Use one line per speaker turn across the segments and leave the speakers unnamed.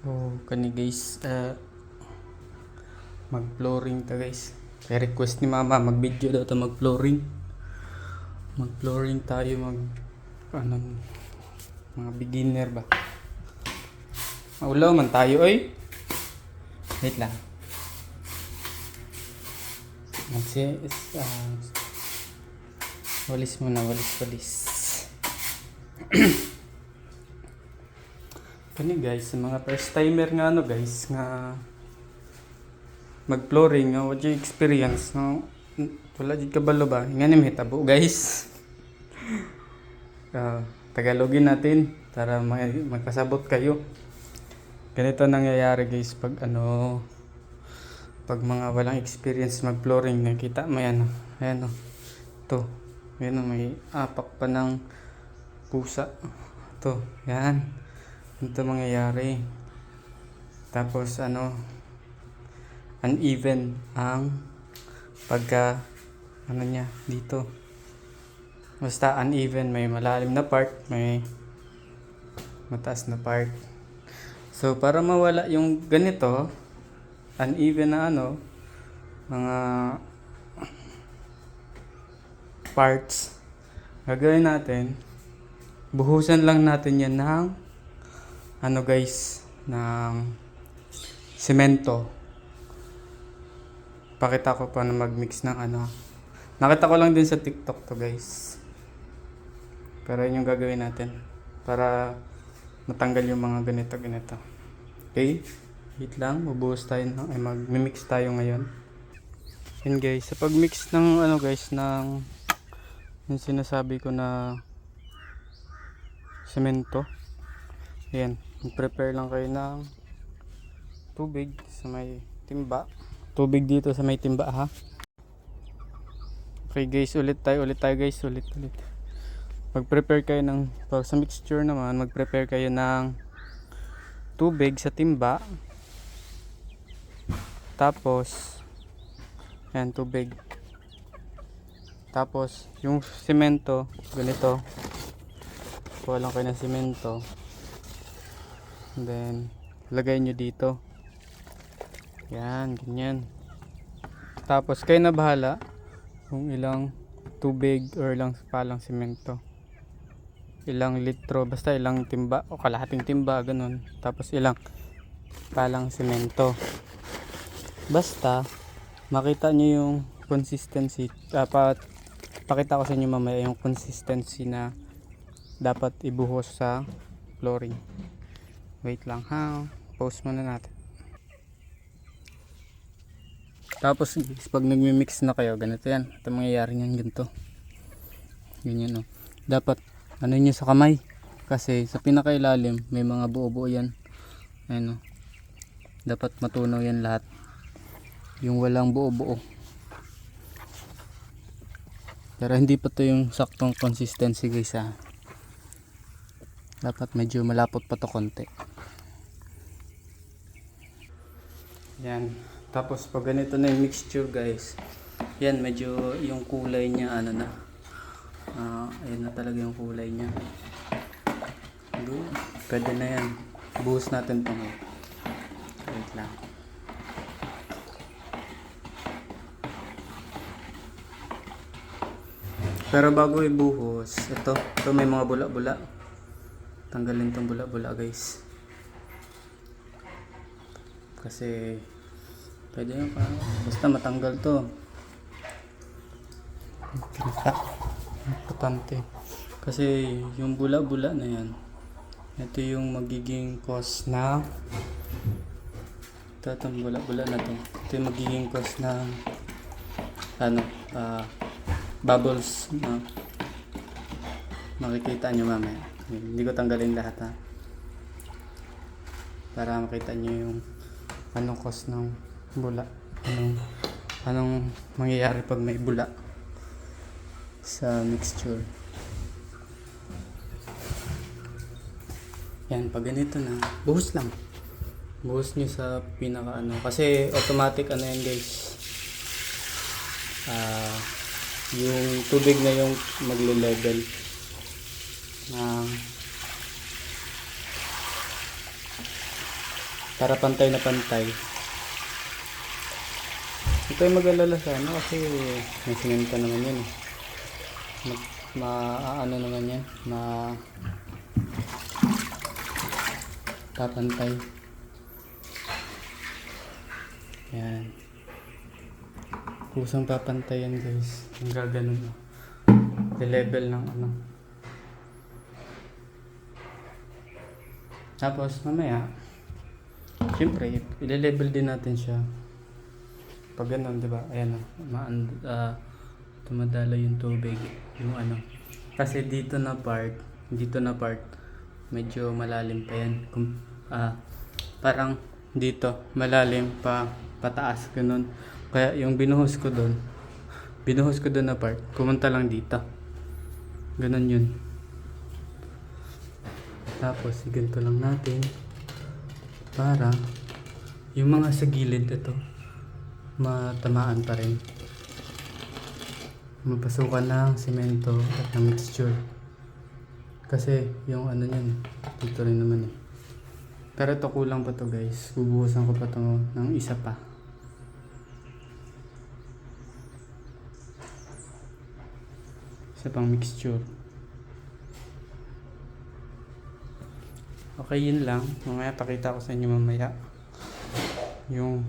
So, kani guys, mag-flooring ta guys. Kaya request ni mama, mag-video daw ta mag-flooring. Mag-flooring tayo, ano, mga beginner ba? Maulaw man tayo, oy. Wait lang. Walis muna, walis. Kani guys, sa mga first timer nga ano guys, nga mag-flooring, nga what you experience, no? Wala jud kabalo ba? Nga ni mahitabo guys. Tagalogin natin para magkasabot kayo. Ganito nangyayari guys pag pag mga walang experience mag-flooring, nakita mo yan, ayan o, ito, ayan o, may apak pa ng pusa, ito, yan, ito mangyayari. Tapos uneven ang pagka niya dito, basta uneven, may malalim na part, may mataas na part. So para mawala yung ganito uneven na mga parts, gagawin natin, buhusan lang natin yan ng guys, ng semento. Pakita ko pa na mag-mix ng nakita ko lang din sa TikTok to guys, pero yun yung gagawin natin para matanggal yung mga ganito. Okay, wait lang, mabuhos tayo mag-mix tayo ngayon. Yun guys, sa pag-mix ng guys, ng yung sinasabi ko na semento, ayan, mag-prepare lang kayo ng tubig sa may timba. Tubig dito sa may timba, ha. Okay guys, ulit tayo guys, ulit. Mag-prepare kayo sa mixture naman, mag-prepare kayo ng tubig sa timba. Tapos ayan, tubig. Tapos yung semento, ganito, kuha lang kayo ng semento, and then lagay nyo dito, yan, ganyan. Tapos kayo na bahala kung ilang tubig or ilang palang semento, ilang litro, basta ilang timba o kalahating timba, ganun. Tapos ilang palang semento, basta makita nyo yung consistency. Pakita ko sa inyo mamaya yung consistency na dapat ibuhos sa flooring. Wait lang ha, pause muna natin. Tapos pag nagmi-mix na kayo, ganito yan, ito mangyayari nyan, ganito, ganyan o. Dapat nyo sa kamay, kasi sa pinakailalim may mga buo-buo yan, ayan o. Dapat matunaw yan lahat, yung walang buo-buo. Pero hindi pa to yung saktong consistency guys, ha. Dapat medyo malapot pa to konti. Yan. Tapos pag ganito na yung mixture guys, yan, medyo yung kulay niya na ayun na talaga yung kulay niya. Pwede na yan, buhos natin ito. Wait lang. Pero bago ibuhos, ito may mga bula-bula, tanggalin tong bula-bula guys, kasi pwede yung basta matanggal to. Importante kasi yung bula-bula na yan, ito yung magiging cause na itong bula-bula na to, ito yung magiging cause na bubbles na makikita nyo mamaya. Hindi ko tanggalin lahat, ha, para makita nyo yung anong cause ng bula, anong mangyayari pag may bula sa mixture. Yan, pag ganito na, buhos lang, buhos nyo sa pinaka kasi automatic yan guys, yung tubig na yung magle-level ng Para pantay na pantay. Ito ay mag-alala sa ano kasi may simento naman yan. Ano naman yan, papantay. Yan. Kusang papantay yan guys. Ang gaganon. The-level ng ano. Tapos mamaya, siyempre, i-level din natin siya. Pag ganun, di ba? Ayan o. Tumadala yung tubig. Yung ano. Kasi dito na part, medyo malalim pa yan. Parang dito, malalim pa, pataas. Ganun. Kaya yung binuhos ko doon na part, pumunta lang dito. Ganun yun. Tapos, ganito lang natin para yung mga sa gilid ito matamaan pa rin. Mapasukan ng semento at ng mixture. Kasi yung ano niyan, dito rin naman eh. Pero ito kulang pa to guys. Bubuhusan ko pa to ng isa pa. Isa pang mixture. Okay, yun lang. Mamaya pakita ko sa inyo mamaya yung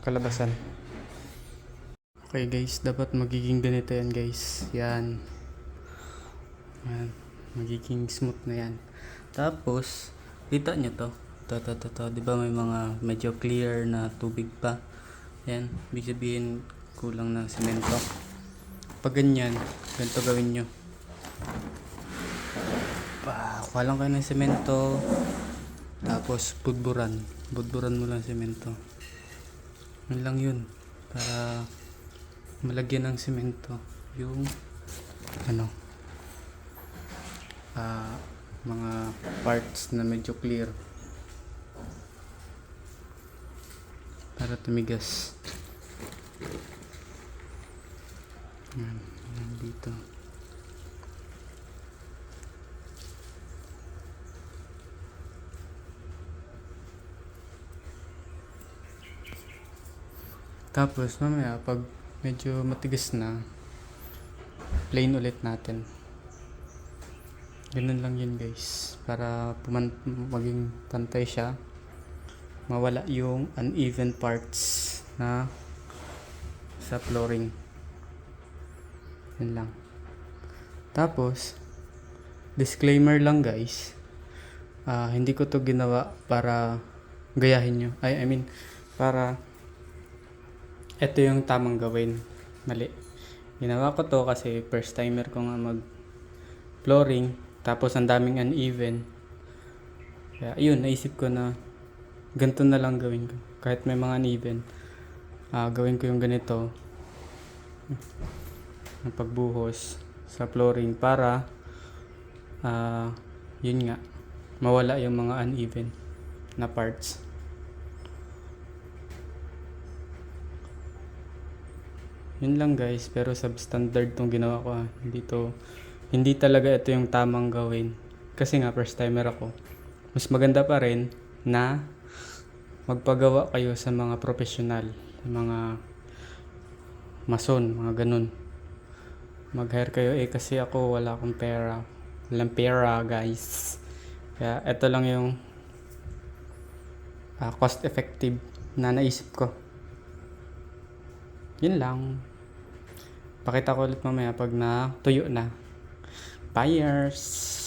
kalabasan. Okay guys, dapat magiging ganito yan guys. Yan. Magiging smooth na yan. Tapos, kita nyo to. Diba may mga medyo clear na tubig pa. Yan. Ibig sabihin, kulang ng semento. Pag ganyan, ganito gawin nyo. Kuha lang kayo ng semento. Tapos, budburan mo lang semento. Yun lang yun. Para malagyan ng semento yung mga parts na medyo clear. Para tumigas. Yan dito. Tapos mamaya pag medyo matigas na, plain ulit natin. Ganun lang yun guys. Para maging pantay siya. Mawala yung uneven parts na sa flooring. Yun lang. Tapos, disclaimer lang guys. Hindi ko to ginawa para gayahin nyo. I mean, para ito yung tamang gawin. Mali. Ginawa ko to kasi first timer ko nga mag flooring. Tapos ang daming uneven. Kaya yun, naisip ko na ganito na lang gawin ko. Kahit may mga uneven. Gawin ko yung ganito. Ang pagbuhos sa flooring para yun nga, mawala yung mga uneven na parts. Yun lang guys, pero substandard tong ginawa ko. Hindi talaga ito yung tamang gawin. Kasi nga first timer ako. Mas maganda pa rin na magpagawa kayo sa mga professional, mga mason, mga ganun. Mag-hire kayo kasi ako wala akong pera. Walang pera guys. Kaya ito lang yung cost effective na naisip ko. Yun lang. Pakita ko ulit mamaya pag tuyo na. Buyers!